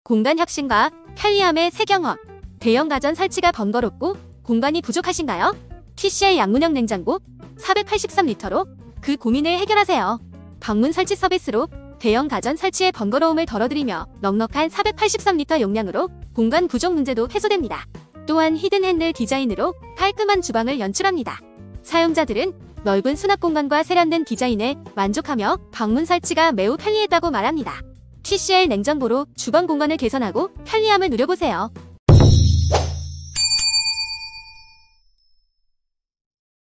공간 혁신과 편리함의 새 경험. 대형 가전 설치가 번거롭고 공간이 부족하신가요? TCL 양문형 냉장고 483리터로 그 고민을 해결하세요. 방문 설치 서비스로 대형 가전 설치의 번거로움을 덜어드리며 넉넉한 483리터 용량으로 공간 부족 문제도 해소됩니다. 또한 히든 핸들 디자인으로 깔끔한 주방을 연출합니다. 사용자들은 넓은 수납 공간과 세련된 디자인에 만족하며 방문 설치가 매우 편리했다고 말합니다. TCL 냉장고로 주방 공간을 개선하고 편리함을 누려보세요.